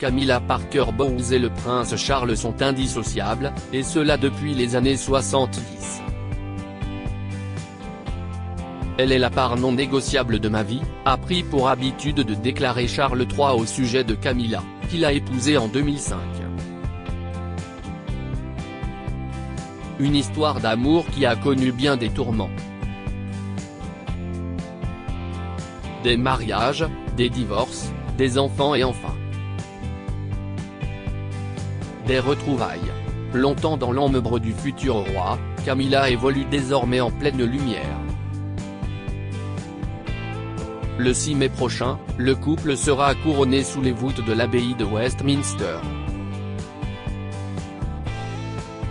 Camilla Parker Bowles et le prince Charles sont indissociables, et cela depuis les années 70. Elle est la part non négociable de ma vie, a pris pour habitude de déclarer Charles III au sujet de Camilla, qu'il a épousée en 2005. Une histoire d'amour qui a connu bien des tourments. Des mariages, des divorces, des enfants et enfin des retrouvailles. Longtemps dans l'ombre du futur roi, Camilla évolue désormais en pleine lumière. Le 6 mai prochain, le couple sera couronné sous les voûtes de l'abbaye de Westminster.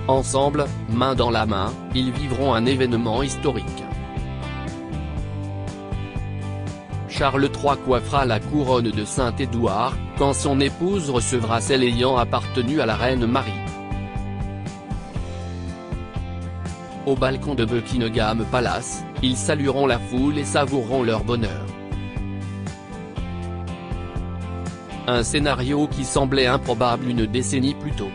Ensemble, main dans la main, ils vivront un événement historique. Charles III coiffera la couronne de Saint-Édouard, quand son épouse recevra celle ayant appartenu à la reine Marie. Au balcon de Buckingham Palace, ils salueront la foule et savoureront leur bonheur. Un scénario qui semblait improbable une décennie plus tôt.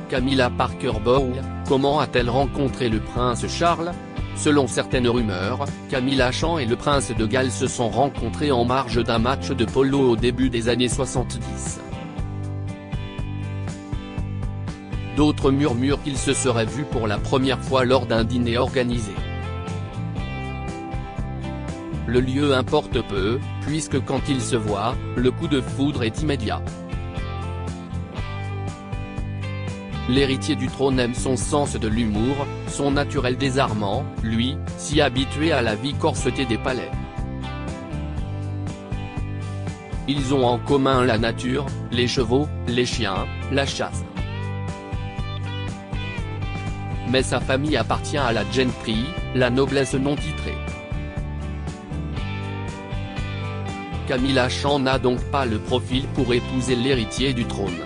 Camilla Parker Bowles, comment a-t-elle rencontré le prince Charles ? Selon certaines rumeurs, Camilla Chan et le prince de Galles se sont rencontrés en marge d'un match de polo au début des années 70. D'autres murmurent qu'ils se seraient vus pour la première fois lors d'un dîner organisé. Le lieu importe peu, puisque quand ils se voient, le coup de foudre est immédiat. L'héritier du trône aime son sens de l'humour, son naturel désarmant, lui, si habitué à la vie corsetée des palais. Ils ont en commun la nature, les chevaux, les chiens, la chasse. Mais sa famille appartient à la gentry, la noblesse non titrée. Camilla Chan n'a donc pas le profil pour épouser l'héritier du trône.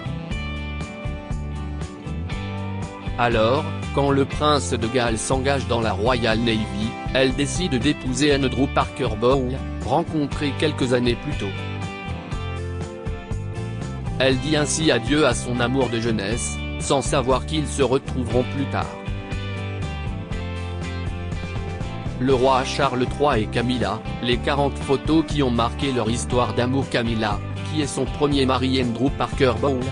Alors, quand le prince de Galles s'engage dans la Royal Navy, elle décide d'épouser Andrew Parker Bowles, rencontré quelques années plus tôt. Elle dit ainsi adieu à son amour de jeunesse, sans savoir qu'ils se retrouveront plus tard. Le roi Charles III et Camilla, les 40 photos qui ont marqué leur histoire d'amour. Camilla, qui est son premier mari Andrew Parker Bowles,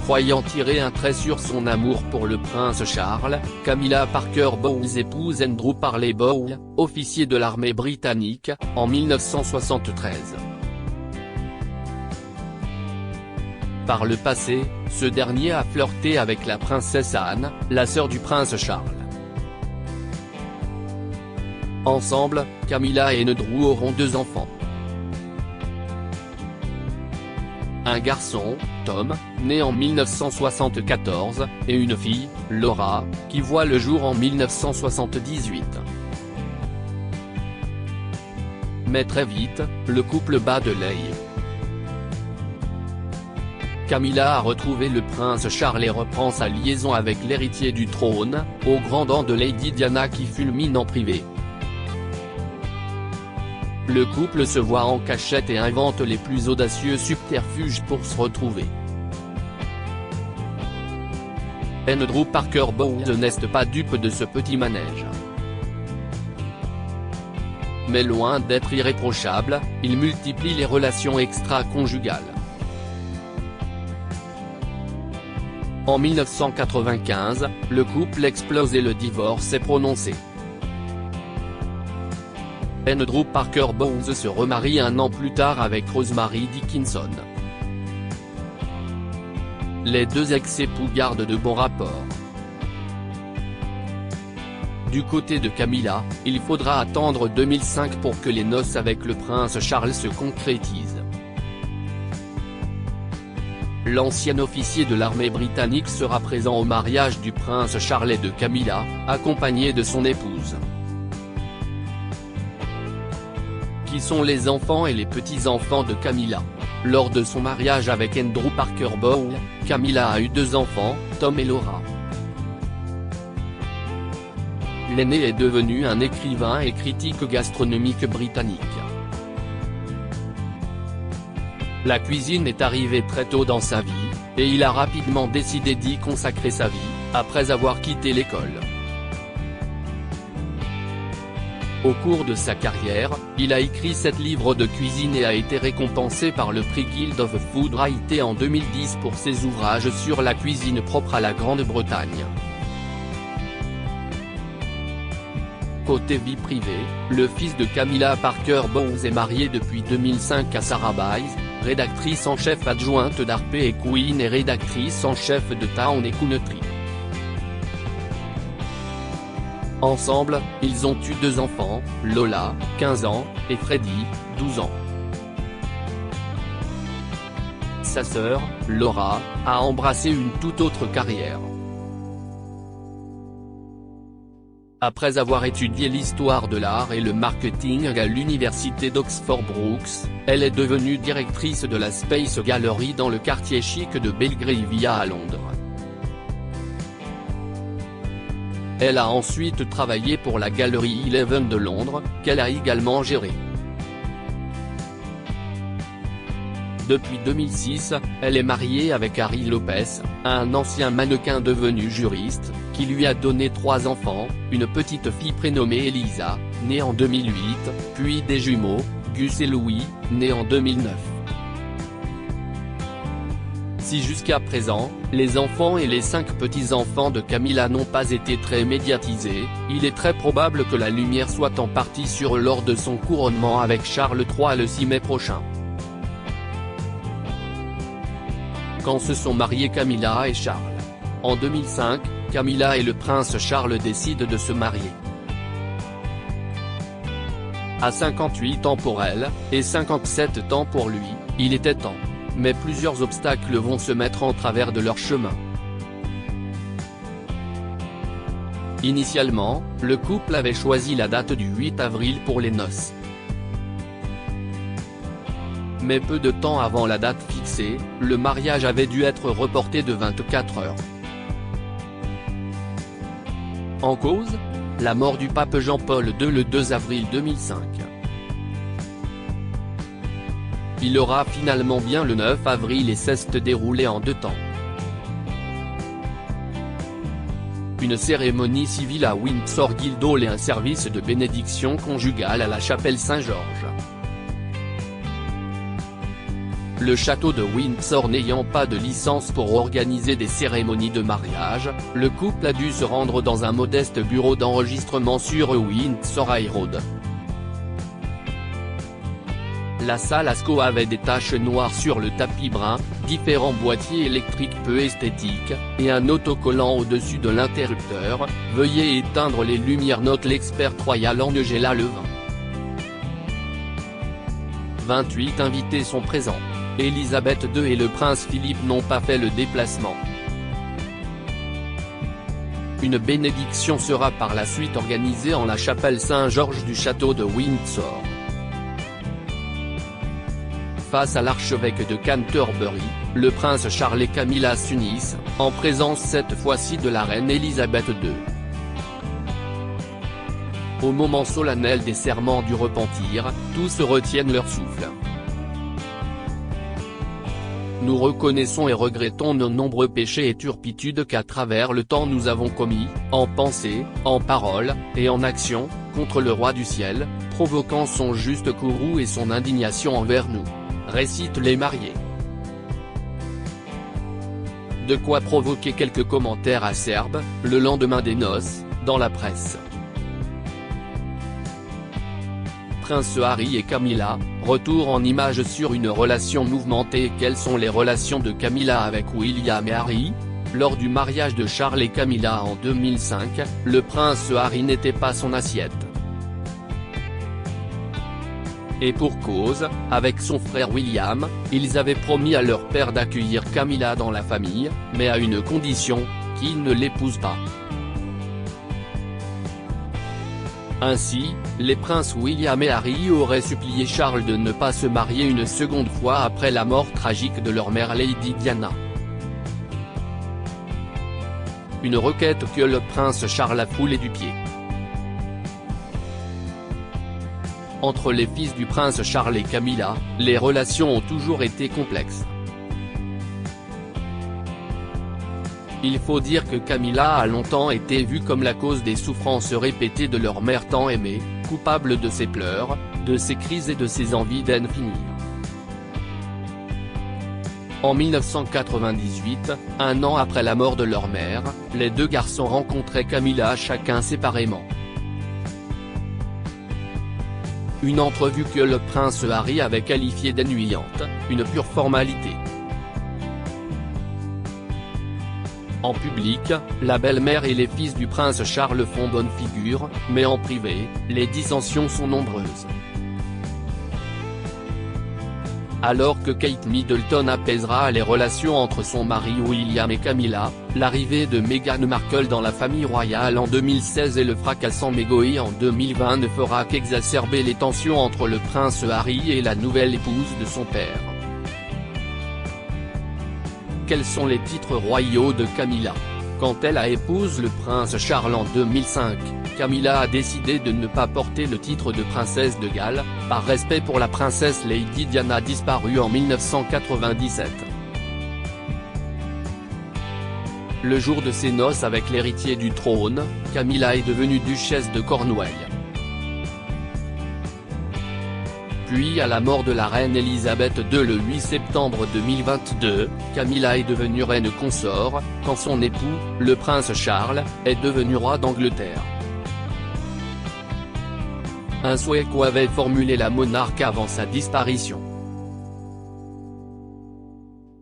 croyant tirer un trait sur son amour pour le prince Charles, Camilla Parker Bowles épouse Andrew Parley Bowles, officier de l'armée britannique, en 1973. Par le passé, ce dernier a flirté avec la princesse Anne, la sœur du prince Charles. Ensemble, Camilla et Andrew auront 2 enfants. Un garçon, Tom, né en 1974, et une fille, Laura, qui voit le jour en 1978. Mais très vite, le couple bat de l'aile. Camilla a retrouvé le prince Charles et reprend sa liaison avec l'héritier du trône, au grand dam de Lady Diana qui fulmine en privé. Le couple se voit en cachette et invente les plus audacieux subterfuges pour se retrouver. Andrew Parker Bowles n'est pas dupe de ce petit manège. Mais loin d'être irréprochable, il multiplie les relations extra-conjugales. En 1995, le couple explose et le divorce est prononcé. Andrew Parker Bowles se remarie 1 an plus tard avec Rosemary Dickinson. Les 2 ex-époux gardent de bons rapports. Du côté de Camilla, il faudra attendre 2005 pour que les noces avec le prince Charles se concrétisent. L'ancien officier de l'armée britannique sera présent au mariage du prince Charles et de Camilla, accompagné de son épouse. Qui sont les enfants et les petits-enfants de Camilla. Lors de son mariage avec Andrew Parker Bowles, Camilla a eu 2 enfants, Tom et Laura. L'aîné est devenu un écrivain et critique gastronomique britannique. La cuisine est arrivée très tôt dans sa vie, et il a rapidement décidé d'y consacrer sa vie, après avoir quitté l'école. Au cours de sa carrière, il a écrit 7 livres de cuisine et a été récompensé par le prix Guild of Food Writing en 2010 pour ses ouvrages sur la cuisine propre à la Grande-Bretagne. Côté vie privée, le fils de Camilla Parker Bowles est marié depuis 2005 à Sarah Baez, rédactrice en chef adjointe d'Harper & Queen et rédactrice en chef de Town & Country. Ensemble, ils ont eu 2 enfants, Lola, 15 ans, et Freddie, 12 ans. Sa sœur, Laura, a embrassé une toute autre carrière. Après avoir étudié l'histoire de l'art et le marketing à l'université d'Oxford Brookes, elle est devenue directrice de la Space Gallery dans le quartier chic de Belgravia à Londres. Elle a ensuite travaillé pour la Galerie 11 de Londres, qu'elle a également gérée. Depuis 2006, elle est mariée avec Harry Lopez, un ancien mannequin devenu juriste, qui lui a donné 3 enfants, une petite fille prénommée Elisa, née en 2008, puis des jumeaux, Gus et Louis, nés en 2009. Si jusqu'à présent, les enfants et les 5 petits-enfants de Camilla n'ont pas été très médiatisés, il est très probable que la lumière soit en partie sur eux lors de son couronnement avec Charles III le 6 mai prochain. Quand se sont mariés Camilla et Charles? En 2005, Camilla et le prince Charles décident de se marier. À 58 ans pour elle, et 57 ans pour lui, il était temps. Mais plusieurs obstacles vont se mettre en travers de leur chemin. Initialement, le couple avait choisi la date du 8 avril pour les noces. Mais peu de temps avant la date fixée, le mariage avait dû être reporté de 24 heures. En cause, la mort du pape Jean-Paul II le 2 avril 2005. Il aura finalement bien le 9 avril et s'est déroulé en 2 temps. Une cérémonie civile à Windsor Guildhall et un service de bénédiction conjugale à la chapelle Saint-Georges. Le château de Windsor n'ayant pas de licence pour organiser des cérémonies de mariage, le couple a dû se rendre dans un modeste bureau d'enregistrement sur Windsor High Road. La salle Asco avait des taches noires sur le tapis brun, différents boîtiers électriques peu esthétiques, et un autocollant au-dessus de l'interrupteur, « Veuillez éteindre les lumières » note l'expert royal Angela Levin. 28 invités sont présents. Elisabeth II et le prince Philippe n'ont pas fait le déplacement. Une bénédiction sera par la suite organisée en la chapelle Saint-Georges du château de Windsor. Face à l'archevêque de Canterbury, le prince Charles et Camilla s'unissent, en présence cette fois-ci de la reine Elisabeth II. Au moment solennel des serments du repentir, tous retiennent leur souffle. Nous reconnaissons et regrettons nos nombreux péchés et turpitudes qu'à travers le temps nous avons commis, en pensée, en parole, et en action, contre le roi du ciel, provoquant son juste courroux et son indignation envers nous. Récitent les mariés. De quoi provoquer quelques commentaires acerbes, le lendemain des noces, dans la presse. Prince Harry et Camilla, retour en images sur une relation mouvementée. Quelles sont les relations de Camilla avec William et Harry? Lors du mariage de Charles et Camilla en 2005, le prince Harry n'était pas son assiette. Et pour cause, avec son frère William, ils avaient promis à leur père d'accueillir Camilla dans la famille, mais à une condition, qu'il ne l'épouse pas. Ainsi, les princes William et Harry auraient supplié Charles de ne pas se marier une seconde fois après la mort tragique de leur mère Lady Diana. Une requête que le prince Charles a foulée du pied. Entre les fils du prince Charles et Camilla, les relations ont toujours été complexes. Il faut dire que Camilla a longtemps été vue comme la cause des souffrances répétées de leur mère tant aimée, coupable de ses pleurs, de ses crises et de ses envies d'en finir. En 1998, un an après la mort de leur mère, les deux garçons rencontraient Camilla chacun séparément. Une entrevue que le prince Harry avait qualifiée d'ennuyante, une pure formalité. En public, la belle-mère et les fils du prince Charles font bonne figure, mais en privé, les dissensions sont nombreuses. Alors que Kate Middleton apaisera les relations entre son mari William et Camilla, l'arrivée de Meghan Markle dans la famille royale en 2016 et le fracassant Meghan en 2020 ne fera qu'exacerber les tensions entre le prince Harry et la nouvelle épouse de son père. Quels sont les titres royaux de Camilla? Quand elle a épousé le prince Charles en 2005, Camilla a décidé de ne pas porter le titre de princesse de Galles, par respect pour la princesse Lady Diana disparue en 1997. Le jour de ses noces avec l'héritier du trône, Camilla est devenue duchesse de Cornouailles. Puis à la mort de la reine Elisabeth II le 8 septembre 2022, Camilla est devenue reine consort, quand son époux, le prince Charles, est devenu roi d'Angleterre. Un souhait qu'avait formulé la monarque avant sa disparition.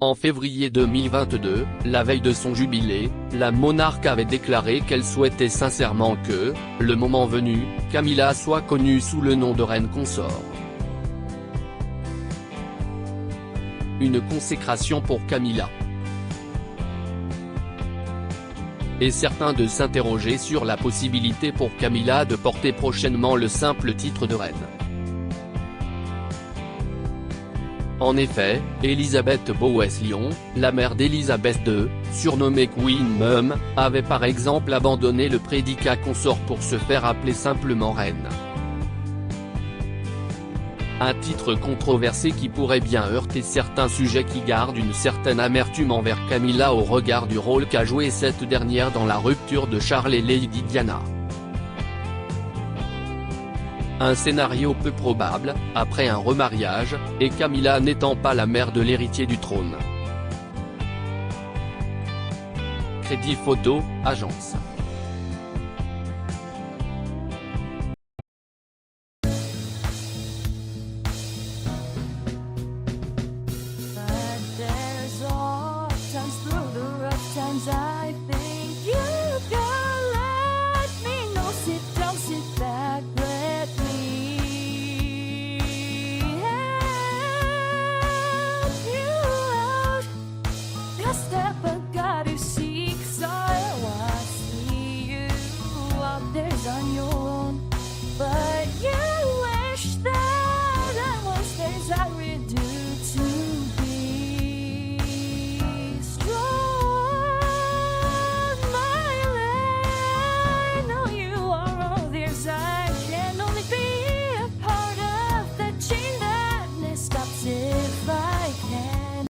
En février 2022, la veille de son jubilé, la monarque avait déclaré qu'elle souhaitait sincèrement que, le moment venu, Camilla soit connue sous le nom de reine consort. Une consécration pour Camilla. Et certains de s'interroger sur la possibilité pour Camilla de porter prochainement le simple titre de reine. En effet, Elisabeth Bowes-Lyon, la mère d'Elisabeth II, surnommée Queen Mum, avait par exemple abandonné le prédicat consort pour se faire appeler simplement reine. Un titre controversé qui pourrait bien heurter certains sujets qui gardent une certaine amertume envers Camilla au regard du rôle qu'a joué cette dernière dans la rupture de Charles et Lady Diana. Un scénario peu probable, après un remariage, et Camilla n'étant pas la mère de l'héritier du trône. Crédit photo, agence.